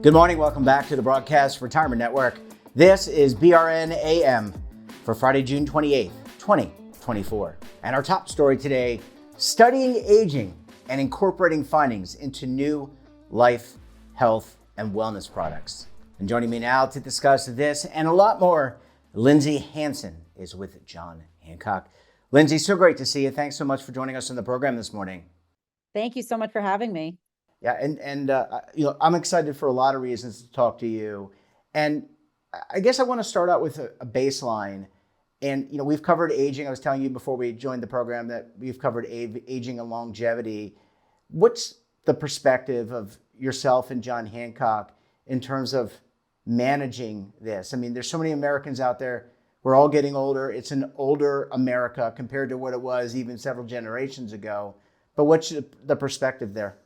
Good morning. Welcome back to the Broadcast Retirement Network. This is BRN AM for Friday, June 28th, 2024. And our top story today, studying aging and incorporating findings into new life, health, and wellness products. And joining me now to discuss this and a lot more, Lindsay Hanson is with John Hancock. Lindsay, so great to see you. Thanks so much for joining us on the program this morning. Thank you so much for having me. Yeah, and I'm excited for a lot of reasons to talk to you. And I guess I want to start out with a baseline. And, we've covered aging. I was telling you before we joined the program that we've covered aging and longevity. What's the perspective of yourself and John Hancock in terms of managing this? I mean, there's so many Americans out there. We're all getting older. It's an older America compared to what it was even several generations ago. But what's the perspective there?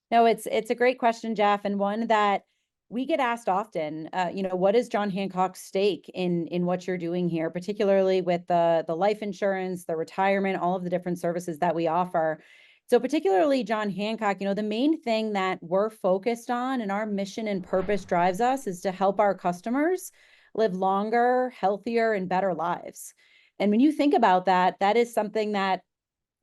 No, it's a great question, Jeff, and one that we get asked often. What is John Hancock's stake in what you're doing here, particularly with the life insurance, the retirement, all of the different services that we offer. So particularly John Hancock, the main thing that we're focused on and our mission and purpose drives us is to help our customers live longer, healthier, and better lives. And when you think about that, that is something that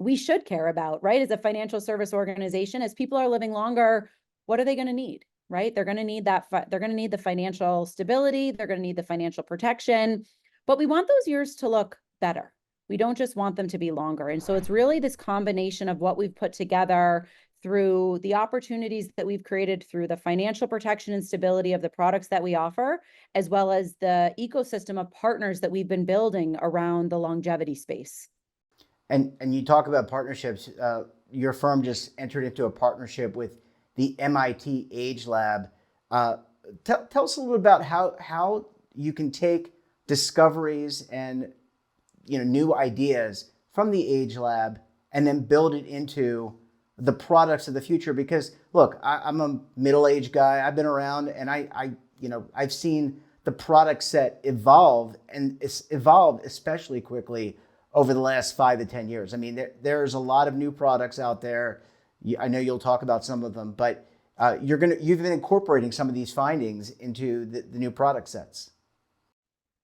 we should care about, right? As a financial service organization, as people are living longer, what are they going to need, right? They're going to need they're going to need the financial stability. They're going to need the financial protection, but we want those years to look better. We don't just want them to be longer. And so it's really this combination of what we've put together through the opportunities that we've created through the financial protection and stability of the products that we offer, as well as the ecosystem of partners that we've been building around the longevity space. And you talk about partnerships. Your firm just entered into a partnership with the MIT Age Lab. Tell us a little bit about how you can take discoveries and new ideas from the Age Lab and then build it into the products of the future. Because look, I'm a middle-aged guy. I've been around, and I've seen the product set evolve, and it's evolved especially quickly over the last 5 to 10 years. I mean, there's a lot of new products out there. I know you'll talk about some of them, but you've been incorporating some of these findings into the new product sets.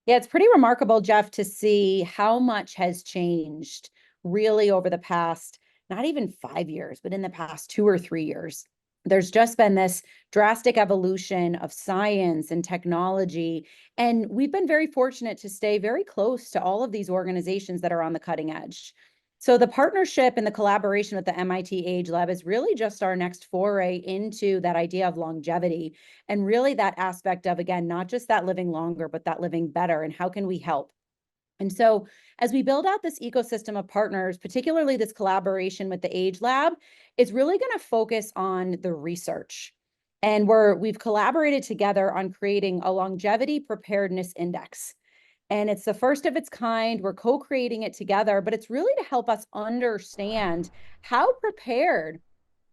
Yeah, it's pretty remarkable, Jeff, to see how much has changed really over the past, not even 5 years, but in the past 2 or 3 years. There's just been this drastic evolution of science and technology. And we've been very fortunate to stay very close to all of these organizations that are on the cutting edge. So the partnership and the collaboration with the MIT Age Lab is really just our next foray into that idea of longevity and really that aspect of, again, not just that living longer, but that living better, and how can we help? And so as we build out this ecosystem of partners, particularly this collaboration with the Age Lab, it's really going to focus on the research. And we've collaborated together on creating a longevity preparedness index. And it's the first of its kind. We're co-creating it together, but it's really to help us understand how prepared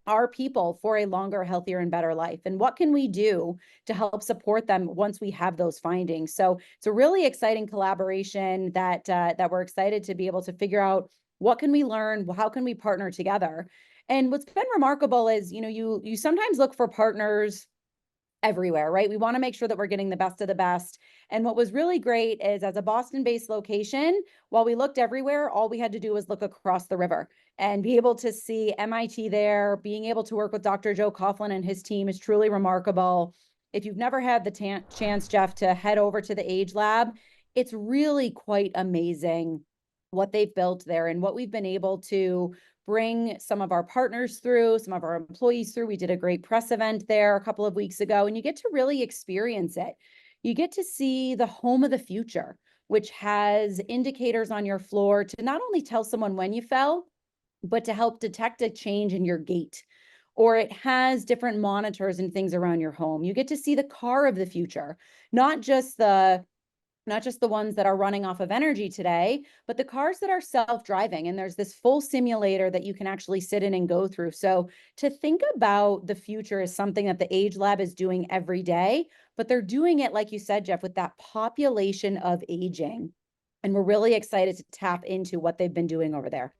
are people for a longer, healthier, and better life, and what can we do to help support them once we have those findings. So it's a really exciting collaboration that we're excited to be able to figure out what can we learn, how can we partner together. And what's been remarkable is, you sometimes look for partners everywhere, right? We want to make sure that we're getting the best of the best. And what was really great is, as a Boston-based location, while we looked everywhere, all we had to do was look across the river and be able to see MIT there. Being able to work with Dr. Joe Coughlin and his team is truly remarkable. If you've never had the chance, Jeff, to head over to the Age Lab, it's really quite amazing what they've built there and what we've been able to bring some of our partners through, some of our employees through. We did a great press event there a couple of weeks ago, and you get to really experience it. You get to see the home of the future, which has indicators on your floor to not only tell someone when you fell, but to help detect a change in your gait. Or it has different monitors and things around your home. You get to see the car of the future, not just the ones that are running off of energy today, but the cars that are self-driving. And there's this full simulator that you can actually sit in and go through. So to think about the future is something that the Age Lab is doing every day, but they're doing it, like you said, Jeff, with that population of aging. And we're really excited to tap into what they've been doing over there.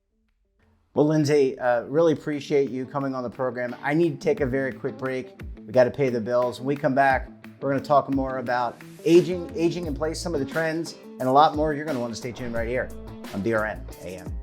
Well, Lindsay, really appreciate you coming on the program. I need to take a very quick break. We got to pay the bills. When we come back, we're going to talk more about aging in place, some of the trends, and a lot more. You're going to want to stay tuned right here on BRN AM.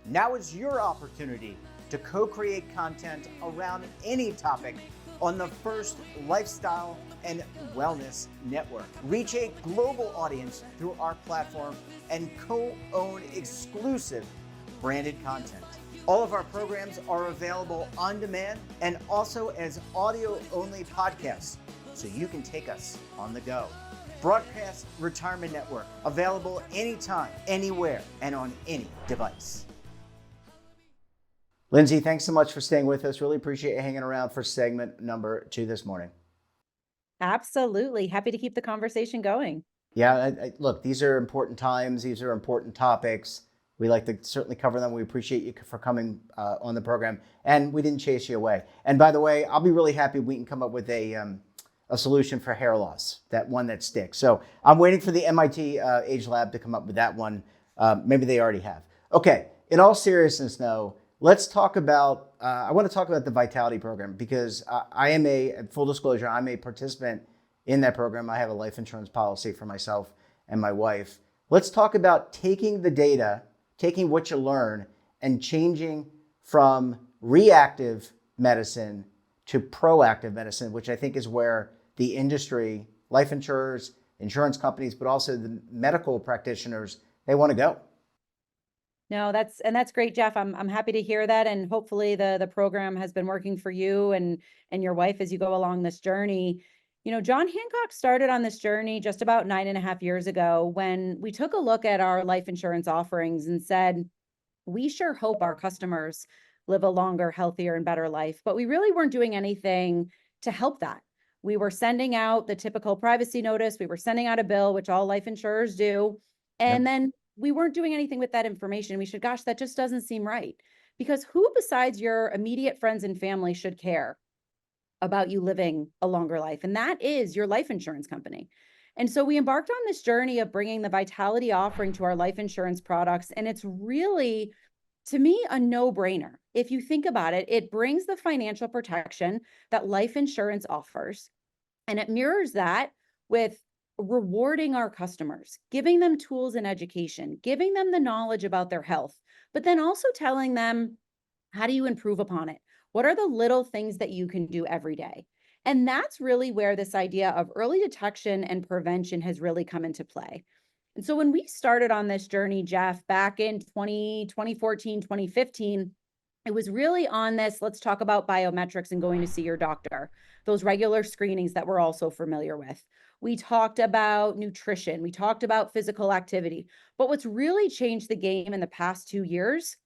Now is your opportunity to co-create content around any topic on the first lifestyle and wellness network. Reach a global audience through our platform and co-own exclusive branded content. All of our programs are available on demand and also as audio-only podcasts, so you can take us on the go. Broadcast Retirement Network, available anytime, anywhere, and on any device. Lindsay, thanks so much for staying with us. Really appreciate you hanging around for segment number 2 this morning. Absolutely. Happy to keep the conversation going. Yeah, look, these are important times. These are important topics. We like to certainly cover them. We appreciate you for coming on the program, and we didn't chase you away. And by the way, I'll be really happy we can come up with a solution for hair loss, that one that sticks. So I'm waiting for the MIT Age Lab to come up with that one. Maybe they already have. Okay, in all seriousness, though, let's talk about, I want to talk about the Vitality program because I am full disclosure, I'm a participant in that program. I have a life insurance policy for myself and my wife. Let's talk about taking the data, taking what you learn, and changing from reactive medicine to proactive medicine, which I think is where the industry, life insurers, insurance companies, but also the medical practitioners, they want to go. No, that's great, Jeff. I'm happy to hear that, and hopefully the program has been working for you and your wife as you go along this journey. You know, John Hancock started on this journey just about 9.5 years ago when we took a look at our life insurance offerings and said, we sure hope our customers live a longer, healthier, and better life, but we really weren't doing anything to help that. We were sending out the typical privacy notice. We were sending out a bill, which all life insurers do, and then we weren't doing anything with that information. We said, gosh, that just doesn't seem right. Because who besides your immediate friends and family should care about you living a longer life? And that is your life insurance company. And so we embarked on this journey of bringing the Vitality offering to our life insurance products. And it's really, to me, a no-brainer. If you think about it, it brings the financial protection that life insurance offers. And it mirrors that with rewarding our customers, giving them tools and education, giving them the knowledge about their health, but then also telling them, how do you improve upon it? What are the little things that you can do every day? And that's really where this idea of early detection and prevention has really come into play. And so when we started on this journey, Jeff, back in 2014, 2015, it was really on this, let's talk about biometrics and going to see your doctor, those regular screenings that we're also familiar with. We talked about nutrition. We talked about physical activity. But what's really changed the game in the past 2 years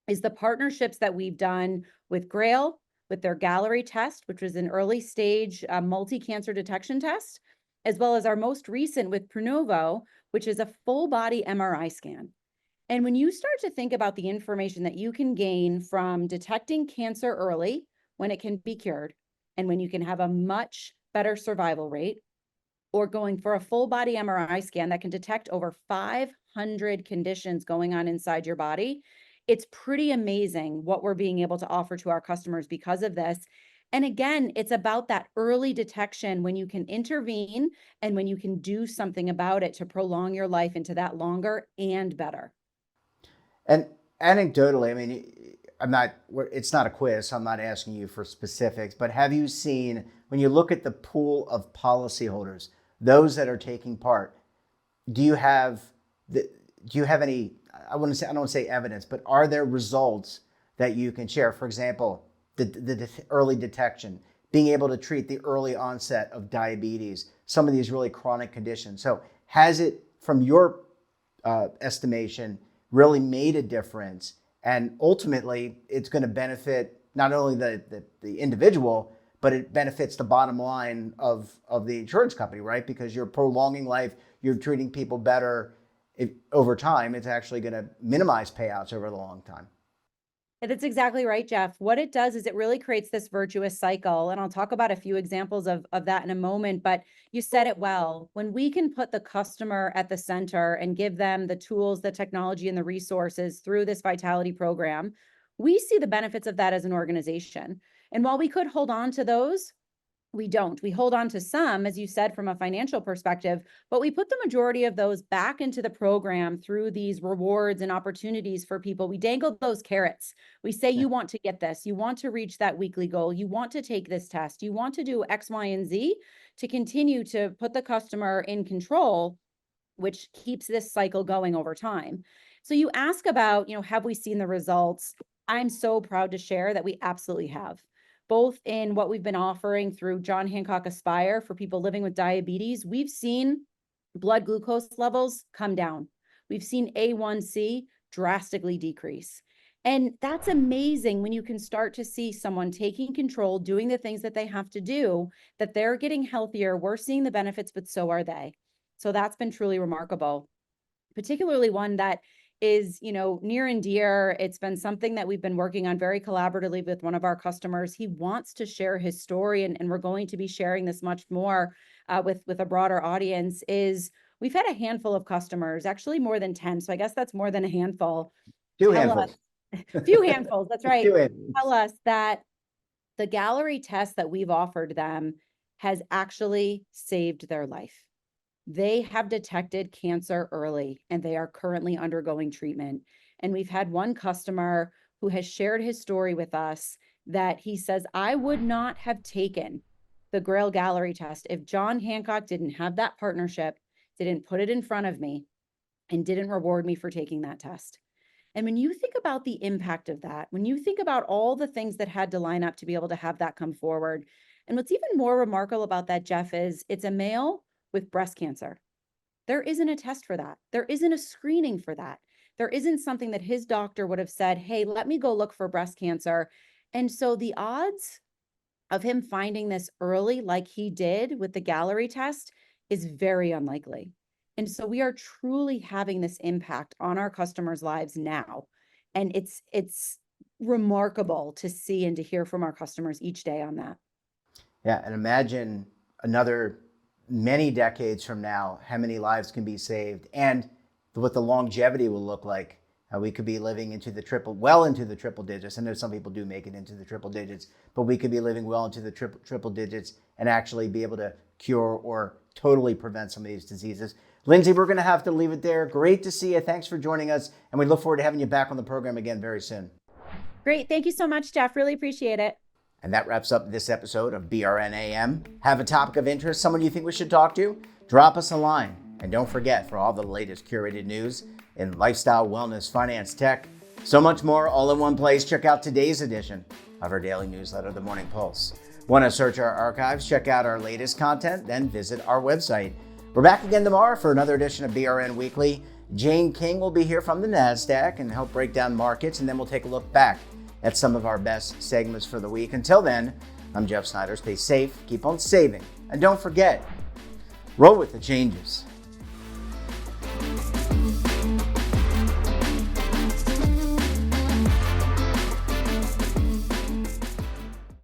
is the partnerships that we've done with Grail, with their Gallery test, which was an early stage multi-cancer detection test, as well as our most recent with Pronovo, which is a full body MRI scan. And when you start to think about the information that you can gain from detecting cancer early when it can be cured, and when you can have a much better survival rate, or going for a full body MRI scan that can detect over 500 conditions going on inside your body, it's pretty amazing what we're being able to offer to our customers because of this. And again, it's about that early detection when you can intervene and when you can do something about it to prolong your life into that longer and better. And anecdotally, I mean, it's not a quiz, so I'm not asking you for specifics, but have you seen, when you look at the pool of policyholders, those that are taking part, do you have any, I don't want to say evidence, but are there results that you can share? For example, the early detection, being able to treat the early onset of diabetes, some of these really chronic conditions. So has it, from your estimation, really made a difference? And ultimately, it's going to benefit not only the individual, but it benefits the bottom line of the insurance company, right? Because you're prolonging life, you're treating people better. Over time, it's actually going to minimize payouts over the long time. That's exactly right, Jeff. What it does is it really creates this virtuous cycle. And I'll talk about a few examples of that in a moment, but you said it well. When we can put the customer at the center and give them the tools, the technology, and the resources through this vitality program, we see the benefits of that as an organization. And while we could hold on to those, we don't. We hold on to some, as you said, from a financial perspective, but we put the majority of those back into the program through these rewards and opportunities for people. We dangle those carrots. We say, Yeah. you want to get this, you want to reach that weekly goal, you want to take this test, you want to do X, Y, and Z to continue to put the customer in control, which keeps this cycle going over time. So you ask about, have we seen the results? I'm so proud to share that we absolutely have, both in what we've been offering through John Hancock Aspire for people living with diabetes. We've seen blood glucose levels come down. We've seen A1C drastically decrease. And that's amazing when you can start to see someone taking control, doing the things that they have to do, that they're getting healthier. We're seeing the benefits, but so are they. So that's been truly remarkable, particularly one that is, near and dear. It's been something that we've been working on very collaboratively with one of our customers. He wants to share his story, and we're going to be sharing this much more with a broader audience. We've had a handful of customers, actually more than 10. So I guess that's more than a handful. Two Tell handfuls. us, few handfuls, that's right. Two handfuls. Tell us that the Gallery test that we've offered them has actually saved their life. They have detected cancer early and they are currently undergoing treatment. And we've had one customer who has shared his story with us that he says, I would not have taken the Grail Gallery test if John Hancock didn't have that partnership, didn't put it in front of me, and didn't reward me for taking that test. And when you think about the impact of that, when you think about all the things that had to line up to be able to have that come forward, and what's even more remarkable about that, Jeff, is it's a male with breast cancer. There isn't a test for that. There isn't a screening for that. There isn't something that his doctor would have said, hey, let me go look for breast cancer. And so the odds of him finding this early, like he did with the Gallery test, is very unlikely. And so we are truly having this impact on our customers' lives now. And it's remarkable to see and to hear from our customers each day on that. Yeah, and imagine another many decades from now, how many lives can be saved and what the longevity will look like. How we could be living into the triple digits. I know some people do make it into the triple digits, but we could be living well into the triple digits and actually be able to cure or totally prevent some of these diseases. Lindsay, we're going to have to leave it there. Great to see you. Thanks for joining us. And we look forward to having you back on the program again very soon. Great. Thank you so much, Jeff. Really appreciate it. And that wraps up this episode of BRN AM. Have a topic of interest, someone you think we should talk to? Drop us a line. And don't forget, for all the latest curated news in lifestyle, wellness, finance, tech, so much more all in one place, check out today's edition of our daily newsletter, The Morning Pulse. Want to search our archives, check out our latest content, then visit our website. We're back again tomorrow for another edition of BRN Weekly. Jane King will be here from the NASDAQ and help break down markets, and then we'll take a look back at some of our best segments for the week. Until then, I'm Jeff Snyder. Stay safe, keep on saving, and don't forget, roll with the changes.